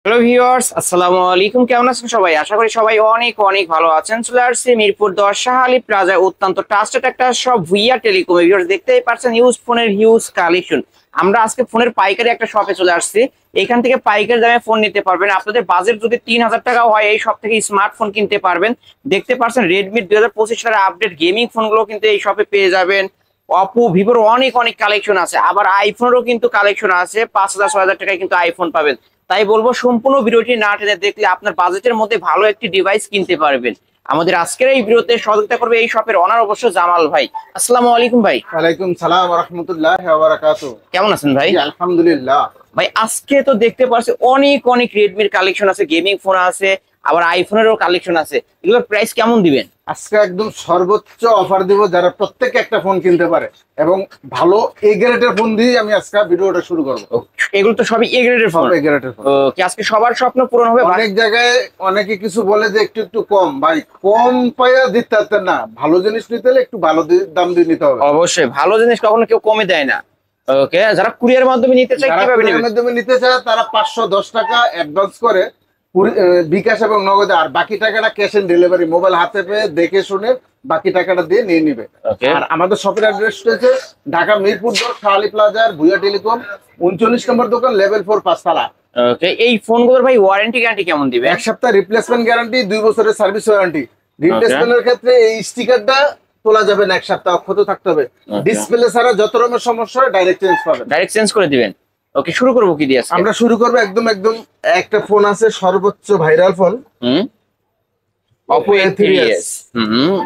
Hello viewers, আসসালামু আলাইকুম। কেমন আছেন সবাই? আশা করি সবাই অনেক অনেক ভালো আছেন। চলে আসছে মিরপুর 10 শাহ আলী প্লাজায় অত্যন্ত ট্রাস্টেড একটা শপ ভুইয়া টেলিকম। ভিউয়ার্স দেখতেই পাচ্ছেন হিউজ ফোনের হিউজ কালেকশন। আমরা আজকে ফোনের পাইকারি একটা শপে চলে আসছি। এখান থেকে পাইকারি দামে ফোন নিতে পারবেন। আপনাদের বাজেট যদি 3000 টাকাও হয় এই শপ থেকে স্মার্টফোন কিনতে পারবেন। দেখতে পাচ্ছেন রেডমি 2025 সালের আপডেট গেমিং ফোনগুলো কিন্তু এই শপে পেয়ে যাবেন। অপো ভিভোর অনেক অনেক কালেকশন আছে, আবার আইফোনেরও কিন্তু কালেকশন আছে। 5000 6000 টাকায় কিন্তু আইফোন পাবেন। তাই বলবো সম্পূর্ণ ভিডিওটি না টেনে দেখলে আপনার বাজেটের মধ্যে ভালো একটি ডিভাইস কিনতে পারবেন। আমাদের আজকের এই ভিডিওতে সহযোগিতা করবে এই শপের অনার অবশ্য জামাল ভাই। আসসালামু আলাইকুম ভাই। ওয়ালাইকুম সালাম ওয়া রাহমাতুল্লাহি ওয়া বারাকাতুহু। কেমন আছেন ভাই? জি আলহামদুলিল্লাহ। ভাই আজকে তো দেখতে পাচ্ছি অনেক অনেক রেডমির কালেকশন আছে, গেমিং ফোন আছে, আবার আইফোনেরও কালেকশন আছে। এগুলোর প্রাইস কেমন দিবেন? আজকে একদম সর্বোচ্চ অফার দিব, যারা প্রত্যেকে একটা ফোন কিনতে পারে এবং ভালো এ গ্রেডের ফোন দিয়ে আমি আজকে ভিডিওটা শুরু করব। এগুলো তো সবই এ গ্রেডের ফোন। এ গ্রেডের ফোন। ওকে, আজকে সবার স্বপ্ন পূরণ হবে। অনেক জায়গায় অনেকে কিছু বলে যে একটু একটু কম, ভাই কম পাইয়া দিতে পারতেন না। ভালো জিনিস নিতে হলে একটু ভালো দাম দিয়ে নিতে হবে। অবশ্যই ভালো জিনিস কখনো কেউ কমে দেয় না। ওকে, যারা কুরিয়ার মাধ্যমে নিতে চায় কিভাবে নেবে? মাধ্যমে নিতে চায় তারা 510 টাকা অ্যাডভান্স করে বিকাশ এবং নগদে, আর বাকি টাকাটা ক্যাশ অন ডেলিভারি মোবাইল হাতে পেয়ে দেখে শুনে বাকি টাকাটা দিয়ে নিয়ে নিবে। আর আমাদের শপের অ্যাড্রেস হচ্ছে ঢাকা মিরপুর 10 শাহ আলী প্লাজার ভুইয়া টেলিকম 39 নম্বর দোকান, লেভেল 4 5 তলা। ওকে, এই ফোনগুলোর ভাই ওয়ারেন্টি গ্যারান্টি কেমন দিবে? 1 সপ্তাহ রিপ্লেসমেন্ট গ্যারান্টি, 2 বছরের সার্ভিস ওয়ারেন্টি। রিপ্লেসমেন্টের ক্ষেত্রে এই স্টিকারটা তোলা যাবে না, 1 সপ্তাহ অক্ষত থাকতে হবে। ডিসপ্লে ছাড়া যত রকমের সমস্যা হয় ডাইরেক্ট চেঞ্জ পাবেন। ডাইরেক্ট চেঞ্জ করে দিবেন। ওকে, শুরু করব কি দিয়ে? আমরা শুরু করব একদম একটা ফোন আছে সর্বোচ্চ ভাইরাল ফোন, Oppo A3s।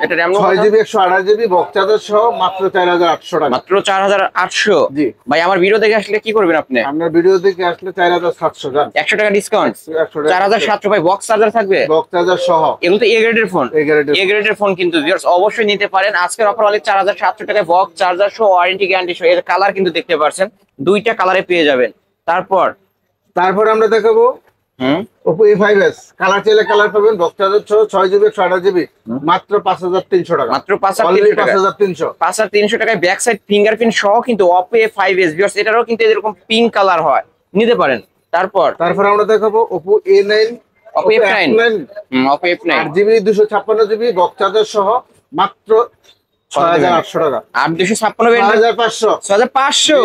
এটা RAM 6GB 128GB box charger সহ মাত্র 4800 টাকা। মাত্র 4800। জি ভাই আমার ভিডিও দেখে আসলে কি করবেন আপনি? আপনার ভিডিও দেখে আসলে 4700 টাকা, 100 টাকা ডিসকাউন্ট। 4700 ভাই বক্স চার্জার থাকবে, বক্স চার্জার সহ। এগুলো তো এ গ্রেডের ফোন। এ গ্রেডের ফোন কিন্তু ভিউয়ার্স অবশ্যই নিতে পারেন। আজকের অফার অনলি 4700 টাকায় বক্স চার্জার সহ ওয়ারেন্টি গ্যারান্টি সহ। এর কালার কিন্তু দেখতে পাচ্ছেন দুইটা কালারে পেয়ে যাবেন। তারপর আমরা দেখাবো Oppo A5s। কালার চাইলে কালার পাবেন, বক্স চার্জার সহ 6GB 128GB মাত্র 5300 টাকা। মাত্র 5300 টাকা। 5300 টাকায় ব্যাক সাইড ফিঙ্গারপ্রিন্ট সহ কিন্তু Oppo A5s। ভিউয়ার্স এটারও কিন্তু এরকম পিঙ্ক কালার হয়, নিতে পারেন। তারপর আমরা দেখাবো Oppo A9। Oppo F9। Oppo F9 8GB 256GB box charger সহ মাত্র 6800 টাকা। 8 256 6500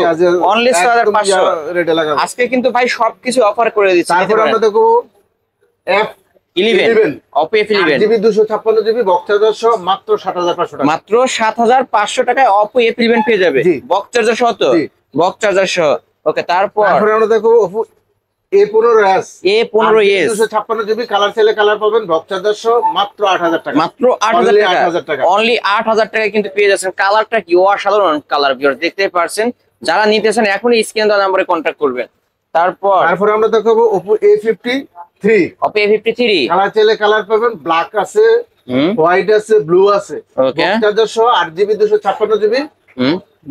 অনলি 6500 রেটে লাগাবো। আজকে কিন্তু ভাই সবকিছু অফার করে দিচ্ছি। তারপর আমরা দেখো F11 Oppo F11 8GB 256GB box charger সহ মাত্র 7500 টাকা। মাত্র 7500 টাকায় Oppo F11 পেয়ে যাবে বক্স চার্জার সহ। তো বক্স চার্জার সহ। ওকে, তারপর আমরা দেখো Oppo A15s। 256GB কালার চাইলে কালার পাবেন, বক্স চার্জার সহ মাত্র 8000 টাকা। মাত্র 8000 টাকা। অনলি 8000 টাকায় কিন্তু পেয়ে যাচ্ছেন। কালারটা কি অসাধারণ কালার, ভিউয়ার্স দেখতে পারছেন। যারা নিতেছেন এখনই স্ক্রিন দেওয়া নম্বরে কন্টাক্ট করবেন। তারপর আমরা দেখাবো Oppo A53। Oppo A53 colour চাইলে কালার পাবেন, ব্ল্যাক আছে, হোয়াইট আছে, ব্লু আছে। বক্স চার্জার সহ 8GB 256GB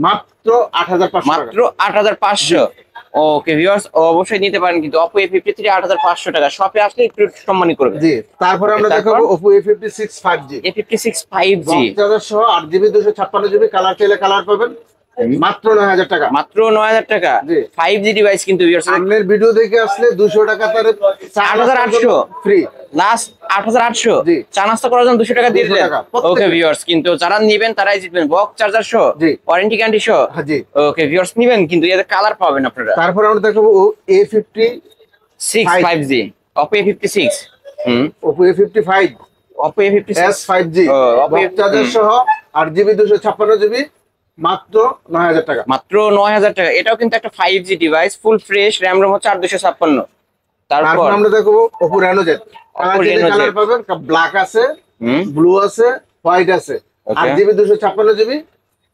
মাত্র 8500 মাত্র 8500। ওকে ভিউয়ার্স অবশ্যই নিতে পারেন কিন্তু Oppo A53 8500 টাকা। শপে আসলে একটু সম্মানী করবে। জি, তারপর আমরা দেখাবো Oppo A56 5G। A56 5G box charger সহ 8GB 256GB কালার চাইলে কালার পাবেন মাত্র 9000 টাকা। মাত্র 9000 টাকা 5G ডিভাইস কিন্তু ভিউয়ার্স। আপনার ভিডিও দেখে আসলে 200 টাকা তার 8800 ফ্রি, লাস্ট 8800। চা নাস্তা করার জন্য 200 টাকা দিয়ে দিলেন। ওকে ভিউয়ার্স, কিন্তু যারা নেবেন তারাই জিতবেন বক্স চার্জার সহ ওয়ারেন্টি গ্যারান্টি সহ। জি ওকে ভিউয়ার্স, নেবেন কিন্তু এর কালার পাবেন আপনারা। তারপর আমরা দেখাবো A56 5G Oppo A56। Oppo A55 Oppo A56 5G box charger সহ 8GB 256GB মাত্র 9000 টাকা। মাত্র 9000 টাকা। এটাও কিন্তু একটা 5G device, full fresh, RAM ROM হচ্ছে 8256। তারপর আমরা দেখবো Oppo Reno Z। কালার পাবেন, ব্ল্যাক আছে, ব্লু আছে, হোয়াইট আছে। 8GB 256GB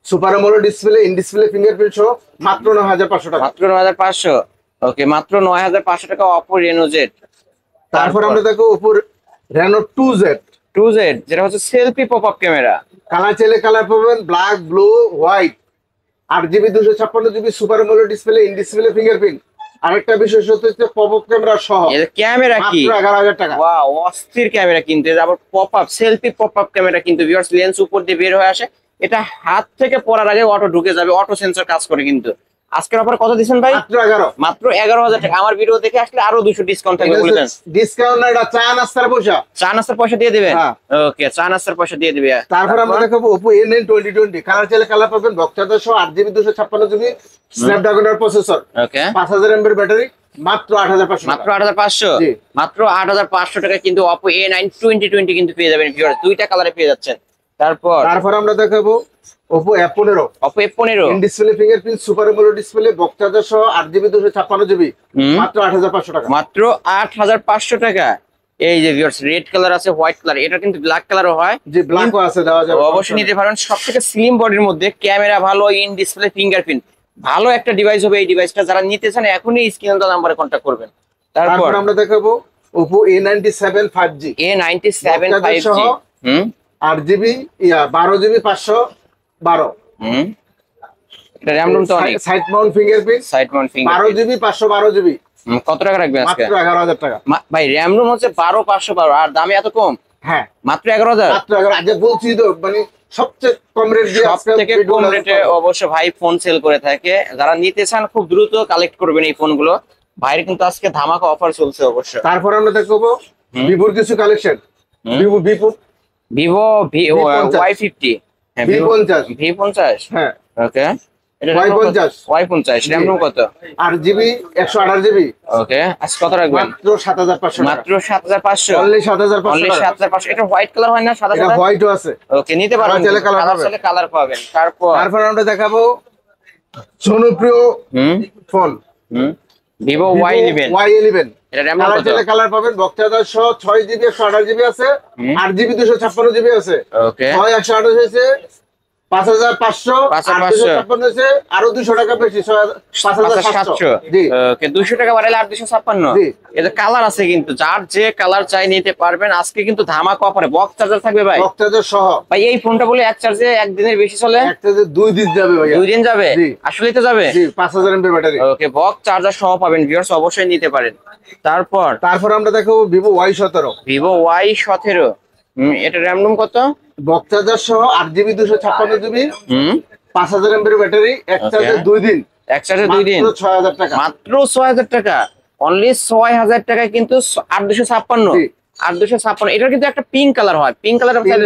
super AMOLED display, in display fingerprint সহ মাত্র 9500 টাকা। মাত্র 9500। ওকে, মাত্র 9500 টাকা Oppo Reno Z। তারপর আমরা দেখো Oppo Reno 2Z, যেটা হচ্ছে সেলফি পপআপ ক্যামেরা। কালার চাইলে কালার পাবেন, black, blue, white. 8GB 256GB super AMOLED display, in display fingerprint. আরেকটা বিষয় হচ্ছে পপআপ ক্যামেরা সহ। এর ক্যামেরা কি মাত্র 11000 টাকা। ওয়াও, অস্থির ক্যামেরা কিন্তু। আবার পপআপ সেলফি পপআপ ক্যামেরা কিন্তু ভিউয়ার্স, লেন্স উপর দিয়ে বের হয়ে আসে। এটা হাত থেকে পড়ার আগে অটো ঢুকে যাবে, অটো সেন্সর কাজ করে কিন্তু। আজকের অফার কত দিচ্ছেন ভাই? মাত্র 11। মাত্র 11,000 টাকা। আমার ভিডিও দেখে আসলে আরো 200 ডিসকাউন্ট থাকবে বলে দেন। ডিসকাউন্ট না, এটা চা নাস্তার পয়সা। চা নাস্তার পয়সা দিয়ে দিবেন? হ্যাঁ। ওকে, চা নাস্তার পয়সা দিয়ে দিবে। তারপর আমরা দেখাবো Oppo A9 2020 কালার চাইলে কালার পাবেন, বক্সচার্জার সহ 8GB 256GB স্ন্যাপড্রাগনের প্রসেসর, ওকে 5000 mAh ব্যাটারি, মাত্র 8500। মাত্র 8500। জি। মাত্র 8500 টাকা কিন্তু Oppo A9 2020 কিন্তু পেয়ে যাবেন ভিউয়ার, দুইটা কালারে পেয়ে যাচ্ছেন। তারপর আমরা দেখাবো Oppo F15 Oppo F15 in display fingerprint super AMOLED display, box charger সহ 8GB 256GB, মাত্র 8500 টাকা। মাত্র 8500 টাকা। এই যে ভিউয়ার্স, রেড কালার আছে, হোয়াইট কালার, এটা কিন্তু ব্ল্যাক কালারও হয়। জি, ব্ল্যাকও আছে, দেওয়া যাবে, অবশ্যই নিতে পারেন। সবথেকে স্লিম বডির মধ্যে ক্যামেরা ভালো, ইন ডিসপ্লে ফিঙ্গারপ্রিন্ট ভালো একটা ডিভাইস হবে এই ডিভাইসটা। যারা নিতে চান এখনই স্ক্রিনে দেওয়া নম্বরে কন্টাক্ট করবেন। তারপর আমরা দেখাবো Oppo A97 5G A97 5G 8GB 12GB 512, এটা র‍্যাম রুম তো অনেক। Side Mount fingerprint, 12GB 512GB, কত টাকা রাখবেন আজকে? মাত্র 11000 টাকা। ভাই র‍্যাম রুম হচ্ছে 12 512 আর দামে এত কম? হ্যাঁ, মাত্র 11000। মাত্র 11। আজ বলছি তো, মানে সবচেয়ে কম রেট দিয়ে সবথেকে কম রেটে অবশ্য ভাই ফোন সেল করে থাকে। যারা নিতে চান খুব দ্রুত কালেক্ট করবেন এই ফোনগুলো। ভাইয়ের কিন্তু আজকে ধামাকা অফার চলছে অবশ্য। তারপর আমরা দেখবো ভিভোর কিছু কালেকশন, ভিভো Y50, V50, হ্যাঁ ওকে Y50 র‍্যাম রুম কত? 8GB 128GB, ওকে আজকে কত রাখবেন? মাত্র 7500। মাত্র 7500, অনলি 7500। 7500। এটা হোয়াইট কালার হয় না, সাদা এটা সাদা? হোয়াইটও আছে। ওকে নিতে পারবেন, কালার পাবেন। তারপর আমরা দেখাবো জনপ্রিয় ফোন ভিভো Y11। এটা র‍্যাম কত? কালার পাবেন, বক্সচার্জার সহ 6GB 128GB আছে, 8GB 256GB আছে। ওকে 128 হয়েছে 5500, 856 হয়েছে আরো 200 টাকা বেশি, 5700। জি ওকে 200 টাকা বাড়াইলে 856। জি, এটা কালার আছে কিন্তু, যার যে কালার চাই নিতে পারবেন। আজকে কিন্তু ধামাকা অফারে বক্স চার্জার থাকবে ভাই, বক্সচার্জার সহ। ভাই এই ফোনটা বলে এক চার্জে একদিনের বেশি চলে? এক চার্জে 2 দিন যাবে ভাই। 2 দিন যাবে? আসলেই তো যাবে। জি, 5000 mAh ব্যাটারি। ওকে বক্স চার্জার সহ পাবেন ভিউয়ার্স, অবশ্যই নিতে পারেন। তারপর আমরা দেখাবো ভিভো Y17। এটা র‍্যাম রুম কত? বক্সচার্জার সহ 8GB 256GB, 5000 mAh ব্যাটারি, এক চার্জে 2 দিন। এক চার্জে 2 দিন, মাত্র 6000 টাকা। মাত্র 6000 টাকা। অনলি 6000 টাকায় কিন্তু 8256। 8256। এটা কিন্তু একটা পিঙ্ক কালার হয়, পিঙ্ক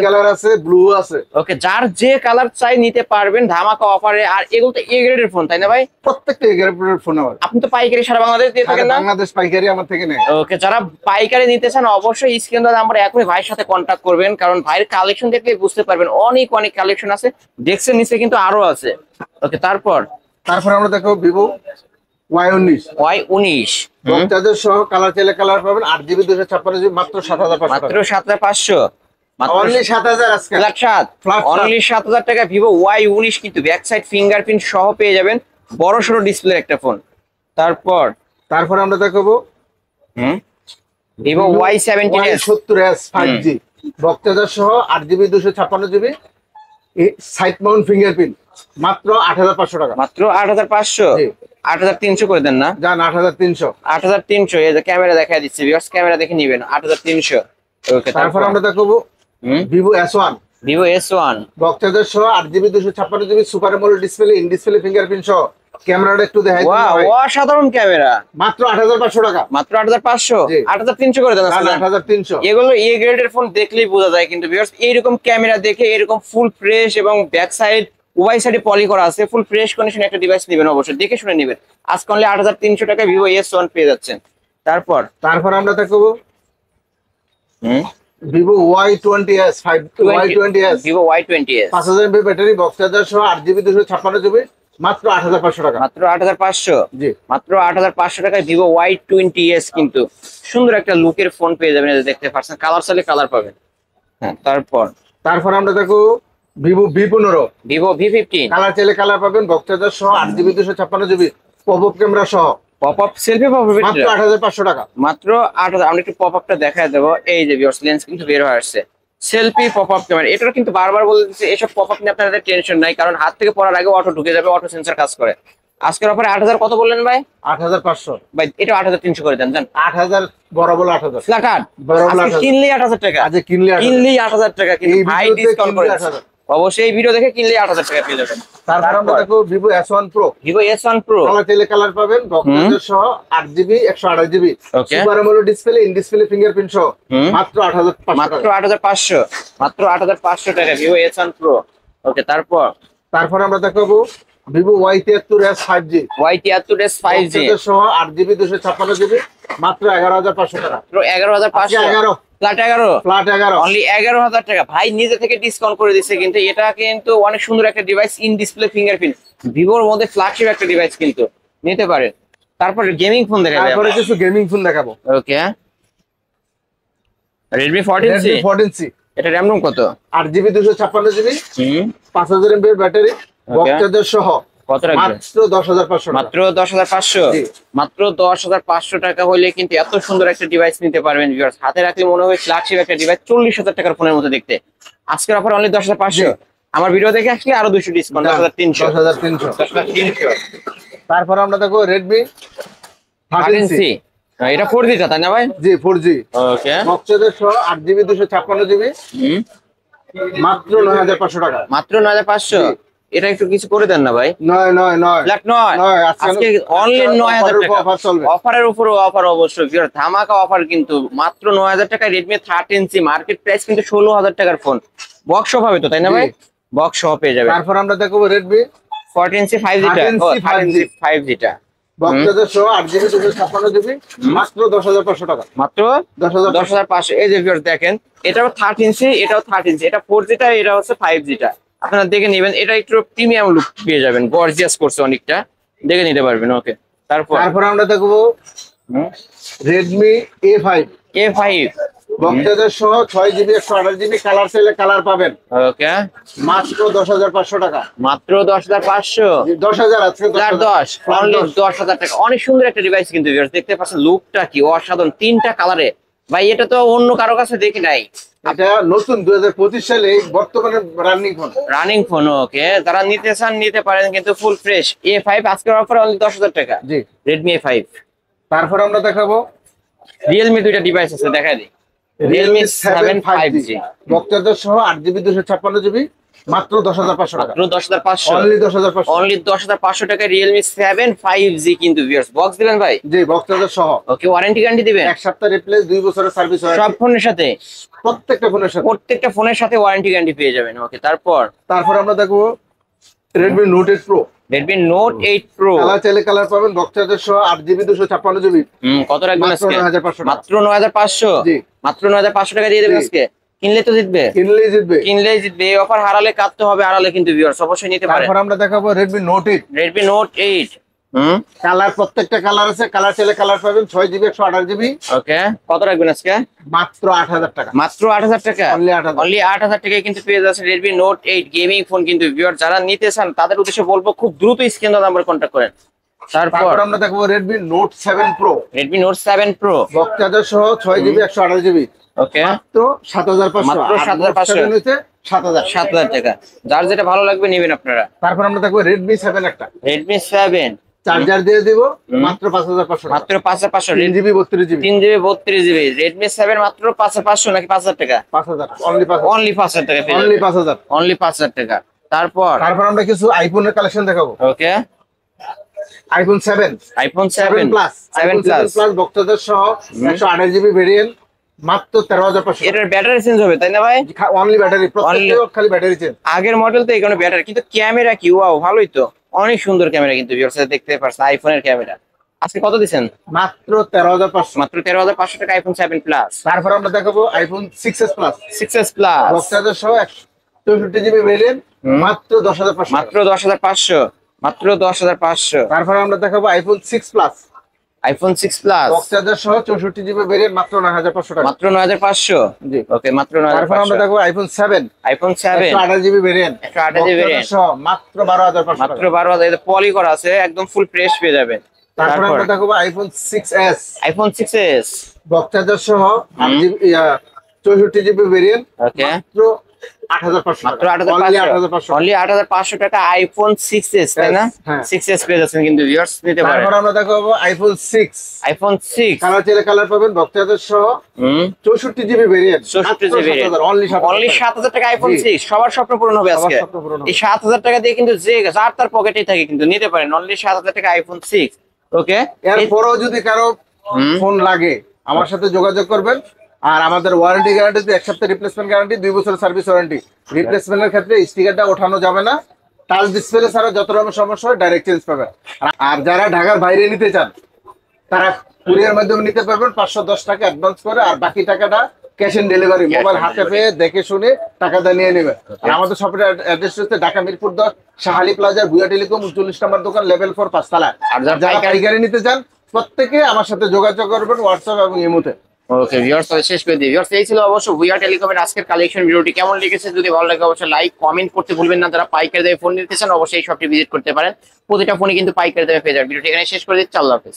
কালার আছে, ব্লু আছে। ওকে যার যে কালার চাই নিতে পারবেন ধামাকা অফারে। আর এগুলো তো এ গ্রেডের ফোন তাই না ভাই? প্রত্যেকটা এ গ্রেডের ফোন হবে। আপনি তো পাইকারি সারা বাংলাদেশ দিয়ে থাকেন না? বাংলাদেশ পাইকারি আমার থেকে নেয়। ওকে যারা পাইকারি নিতে চান অবশ্যই স্ক্রিন দেওয়া নাম্বারে এখনই ভাইয়ের সাথে কন্ট্যাক্ট করবেন, কারণ ভাইয়ের কালেকশন দেখলে বুঝতে পারবেন অনেক কালেকশন আছে। ডেস্কের নিচে কিন্তু আরো আছে। ওকে তারপর আমরা দেখো ভিভো Y19। বক্সচার্জার সহ কালার চাইলে কালার পাবেন, 8GB 256GB, মাত্র 7500। মাত্র 7500। অনলি 7000 আজকে। অনলি 7000 টাকা ভিভো Y19 কিন্তু ব্যাক সাইড ফিঙ্গারপ্রিন্ট সহ পেয়ে যাবেন, বড় সড়ো ডিসপ্লে একটা ফোন। তারপর আমরা দেখাবো ভিভো Y70s 5G, বক্সচার্জার সহ 8GB 256GB, side Mount fingerprint, মাত্র 8500 টাকা। মাত্র 8500। 8300 করে দেন না? জান 8300। 8300। এই যে ক্যামেরা দেখাই দিচ্ছি ভিউয়ার্স, ক্যামেরা দেখে নেবেন 8300। ওকে তারপর আমরা দেখাবো ভিভো S1। বক্সচার্জার সহ 8GB 256GB super AMOLED display, in display fingerprint সহ। ক্যামেরাটা একটু দেখাই দিন ভাই। অসাধারণ ক্যামেরা, মাত্র 8500 টাকা। মাত্র 8500। 8300 করে দেন। 8300। এগুলো এ গ্রেডের ফোন দেখলেই বোঝা যায় কিন্তু ভিউয়ার্স, এইরকম ক্যামেরা দেখে এরকম ফুল ফ্রেশ এবং ব্যাক সাইড উভয় সাইডে পলি করা আছে, ফুল ফ্রেশ কন্ডিশন একটা ডিভাইস নেবেন, অবশ্যই দেখে শুনে নেবেন। আজকে অনলি 8300 টাকায় ভিভো S1 পেয়ে যাচ্ছেন। তারপর আমরা দেখাবো Vivo Y20s। Vivo Y20s 5000 mAh battery, box charger সহ 8GB 256GB, মাত্র 8500 টাকা। মাত্র 8500। জি, মাত্র 8500 টাকায় ভিভো Y20s কিন্তু সুন্দর একটা লুকের ফোন পেয়ে যাবেন। এই যে দেখতে পাচ্ছেন, কালার চাইলে কালার পাবেন। হ্যাঁ তারপর আমরা দেখো ভিভো V15। কালার চাইলে কালার পাবেন, বক্সচার্জার সহ 8GB 256GB, পপআপ ক্যামেরা সহ। পপআপ সেলফি মাত্র 8500 টাকা। মাত্র 8000। আমরা একটু পপআপটা দেখায় দেবো। এই যে ভিউয়ার্স, লেন্স কিন্তু বের হয়ে আসছে, সেলফি পপআপ ক্যামেরা। এটা কিন্তু বারবার বলে দিচ্ছে, এসব পপআপ নিয়ে আপনাদের টেনশন নাই, কারণ হাত থেকে পড়ার আগে অটো ঢুকে যাবে, অটো সেন্সর কাজ করে। আজকের অফারে 8000 কত বললেন ভাই? 8500 ভাই। এটা 8300 করে দেন। 8000 বড় বড় 8000 ফ্ল্যাট কিনলেই 8000 টাকা। আজ কিনলেই 8000 টাকা কিন্তু ভাই ডিসকাউন্ট করে অবশ্যই এই ভিডিও দেখে কিনলে 8,000 টাকা পেয়ে যাবেন। তারপর আমরা দেখো Vivo S1 Pro। Vivo S1 Pro colour চাইলে কালার পাবেন, বক্সের সহ 8GB 128GB super AMOLED display, in display fingerprint সহ মাত্র 8,500 মাত্র 8,500 মাত্র 8,500 টাকা ভিভো S1 Pro। ওকে, তারপর আমরা দেখাবো Vivo Y73s 5G। Y73s 5G সহ 8GB 256GB মাত্র 11,500 টাকা। মাত্র 11,500 ফ্ল্যাট 11 অনলি 11,000 টাকা। ভাই নিজে থেকে ডিসকাউন্ট করে দিচ্ছে, কিন্তু এটা কিন্তু অনেক সুন্দর একটা ডিভাইস, ইন ডিসপ্লে ফিঙ্গারপ্রিন্ট, ভিভোর মধ্যে ফ্ল্যাগশিপ একটা ডিভাইস কিন্তু নিতে পারেন। তারপরে গেমিং ফোন দেখাবো, তারপরে কিছু গেমিং ফোন দেখাবো। ওকে, Redmi 14C। এটা র‍্যাম রোম কত? 8GB 256GB 5000 mAh battery, box সহ কত রাখবেন? মাত্র 10,500 মাত্র 10,500 মাত্র 10,500 টাকা হইলে কিন্তু এত সুন্দর একটা ডিভাইস নিতে পারবেন ভিউয়ার্স। হাতে রাখলে মনে হয় ফ্ল্যাগশিপ একটা ডিভাইস, 40,000 টাকার ফোনের মতো দেখতে। আজকের অফার অনলি 10,500। আমার ভিডিও দেখে আসলে আরো 200 ডিসকাউন্ট, 10,300। তারপর আমরা দেখো Redmi 13C। এটা 4G টা তাই না ভাই? জি 4G। ওকে, বক্সের সহ 8GB 256GB মাত্র 9,500 টাকা। মাত্র 9,500। এটা একটু কিছু করে দেন না ভাই। নয় ফ্ল্যাট 9 আজকে অনলি 9,000 টাকা অফার চলবে। অফারের উপর অফার, অবশ্যই ভিউয়ার ধামাকা অফার কিন্তু মাত্র 9,000 টাকা। Redmi 13C মার্কেট প্রাইস কিন্তু 16,000 টাকার ফোন। বক্স সহ হবে তো তাই না ভাই? বক্স সহ পেয়ে যাবেন। তারপর আমরা দেখব Redmi 14C 5G টা। 13C 5G টা বক্সের সহ 8GB 256GB মাত্র 10,500 টাকা। মাত্র 10,500। এই যে ভিউয়ার দেখেন, এটাও 13C, এটাও 13C, এটা 4G টা, এটা হচ্ছে 5G টা। আপনারা দেখে নেবেন, এটা একটু প্রিমিয়াম লুক পেয়ে যাবেন, গর্জিয়াস করছে অনেকটা, দেখে নিতে পারবেন। ওকে, তারপর আমরা দেখবো Redmi A5 বক্সের সহ 6GB 128GB কালার চাইলে কালার পাবেন। ওকে, মাত্র 10,500 টাকা। মাত্র 10,500 10,000 আজকে 10 অনলি 10,000 টাকা। অনেক সুন্দর একটা ডিভাইস কিন্তু ভিউয়ার্স, দেখতে পাচ্ছেন লুকটা কি অসাধারণ, 3টা কালারে। ভাই এটা তো অন্য কারো কাছে দেখি নাই, এটা নতুন 2025 সালে বর্তমানে রানিং ফোন। ওকে, যারা নিতে চান নিতে পারেন, কিন্তু ফুল ফ্রেশ। A5 আজকের অফার অনলি 10,000 টাকা। জি, Redmi A5। তারপর আমরা দেখাবো Realme দুইটা ডিভাইস আছে, দেখাই দিই। Realme 7 5G বক্সের সহ 8GB 256GB মাত্র 10,500 টাকা। মাত্র 10,500 অনলি 10,500 অনলি 10,500 টাকা Realme 7 5G কিন্তু ভিউয়ার্স। বক্স দিবেন ভাই? জি, বক্সের সহ। ওকে, ওয়ারেন্টি গ্যারান্টি দিবেন? 1 সপ্তাহ রিপ্লেস, 2 বছরের সার্ভিস হয় সব ফোনের সাথে, প্রত্যেকটা ফোনের সাথে ওয়ারেন্টি গ্যারান্টি পেয়ে যাবেন। ওকে, তারপর আমরা দেখবো Redmi Note 8 Pro। Redmi Note 8 Pro colour চাইলে কালার পাবেন, বক্সের সহ 8GB 256GB কত রাখবেন আজকে? মাত্র 9,500। জি, মাত্র 9,500 টাকা দিয়ে দেবেন আজকে। কিনলে তো জিতবে, কিনলেই জিতবে। এই অফার হারালে কাটতে হবে, আড়ালে কিন্তু ভিউয়ার্স অবশ্যই নিতে পারেন। তারপর আমরা দেখাবো Redmi Note 8 কালার, প্রত্যেকটা কালার আছে, কালার চাইলে কালার পাবেন, 6GB 128GB। ওকে, কত রাখবেন আজকে? মাত্র 8,000 টাকা। মাত্র 8,000 টাকা অনলি 8,000 টাকায় কিন্তু পেয়ে যাচ্ছে Redmi Note 8 গেমিং ফোন কিন্তু ভিউয়ার। যারা নিতে চান তাদের উদ্দেশ্যে বলবো খুব দ্রুত স্ক্রিন নাম্বার কন্টাক্ট করেন। তারপর আমরা দেখবো Redmi Note 7 Pro। Redmi Note 7 Pro box সহ 6GB 128GB। ওকে, মাত্র 7,500। মাত্র 7,500 হচ্ছে 7,000 টাকা। যার যেটা ভালো লাগবে নেবেন আপনারা। তারপর আমরা দেখবো Redmi 7 একটা। Redmi 7 চার্জার দিয়ে দিব মাত্র 5,500। মাত্র 5,500। 3GB 32GB 3GB 32GB Redmi 7 মাত্র 5,500 নাকি 5,000 টাকা? 5,000 অনলি 5,000। অনলি 5,000 টাকা পেয়ে অনলি 5,000। অনলি 5,000 টাকা। তারপর আমরা কিছু আইফোনের কালেকশন দেখাবো। ওকে, iPhone 7 Plus 7 Plus বক্সের সহ 128GB ভেরিয়েন্ট মাত্র 13,500। এটার ব্যাটারি চেঞ্জ হবে তাই না ভাই? অনলি ব্যাটারি, প্রত্যেকটা খালি ব্যাটারি চেঞ্জ। আগের মডেল তো এখানে ব্যাটারি, কিন্তু ক্যামেরা কি ওয়াও, ভালোই তো, অনেক সুন্দর ক্যামেরা কিন্তু ভিউয়ার্স দেখতে পাচ্ছেন আইফোনের ক্যামেরা। আজকে কত দিবেন? মাত্র 13,500। মাত্র 13,500 টাকা iPhone 7 Plus। তারপর আমরা দেখাবো iPhone 6s Plus। 6s Plus বক্সের সহ 164GB ভেরিয়েন্ট মাত্র 10,500। মাত্র 10,500 মাত্র 10,500। তারপর আমরা দেখাবো iPhone 6 Plus। iPhone 6 Plus বক্সের সহ 64GB ভেরিয়েন্ট মাত্র 9,500 টাকা। মাত্র 9,500। জি, ওকে, মাত্র 9,500। তারপর আমরা দেখো iPhone 7 128GB variant 128GB variant সহ মাত্র 12,500 মাত্র 12,000। এটা পলি করা আছে, একদম ফুল ফ্রেশ পেয়ে যাবেন। তারপর আমরা দেখো iPhone 6s iPhone 6s বক্সের সহ 64GB ভেরিয়েন্ট ওকে মাত্র 8,500 মাত্র Only 8,500 অনলি 8,500 টাকা আইফোন 6s তাই না? হ্যাঁ। 6s পেয়ে যাচ্ছেন কিন্তু ভিউয়ার্স, নিতে পারেন। তারপর আমরা দেখাবো আইফোন 6 আইফোন 6 কালার চাইলে কালার পাবেন, বক্তাদের সহ 64 GB variant, 64 GB only only 7,000 টাকা আইফোন জি। 6 সবার স্বপ্ন পূরণ হবে সবার আজকে। স্বপ্ন পূরণ হবে। এই 7,000 টাকা দিয়ে কিন্তু যে যার তার পকেটেই থাকে কিন্তু নিতে পারেন অনলি 7,000 টাকা আইফোন 6। ওকে, এরপরও যদি কারো ফোন লাগে আমার সাথে যোগাযোগ করবেন। আর আমাদের ওয়ারেন্টি গ্যারান্টি 1 সপ্তাহ রিপ্লেসমেন্ট গ্যারান্টি, 2 বছরের সার্ভিস ওয়ারেন্টি। রিপ্লেসমেন্টের ক্ষেত্রে স্টিকারটা ওঠানো যাবে না, টাচ ডিসপ্লে ছাড়া যত রকম সমস্যা হয় ডাইরেক্ট চেঞ্জ পাবেন। আর যারা ঢাকার বাইরে নিতে চান তারা কুরিয়ার মাধ্যমে নিতে পারবেন 510 টাকা অ্যাডভান্স করে, আর বাকি টাকাটা ক্যাশ অন ডেলিভারি মোবাইল হাতে পেয়ে দেখে শুনে টাকাটা নিয়ে নেবে। আর আমাদের শপের অ্যাড্রেস হচ্ছে ঢাকা মিরপুর 10 শাহালি প্লাজা, ভুয়া টেলিকম 39 নম্বর দোকান, লেভেল 4 5 তলা। আর যারা পাইকারি নিতে চান প্রত্যেকে আমার সাথে যোগাযোগ করবেন হোয়াটসঅ্যাপ এবং ইমোতে। ওকে ভিউয়ার্স, তাহলে শেষ করে দিই ভিউয়ার্স। এই ছিল অবশ্য ভুয়া টেলিকমের আজকের কালেকশন। ভিডিওটি কেমন লেগেছে যদি ভালো লাগে অবশ্যই লাইক কমেন্ট করতে ভুলবেন না। যারা পাইকারি দামে ফোন নিতে চান অবশ্যই এই শপটি ভিজিট করতে পারেন, প্রতিটা ফোনই কিন্তু পাইকারি দামে পেয়ে যাবেন। ভিডিওটি এখানে শেষ করে দিচ্ছি, আল্লাহ হাফেজ।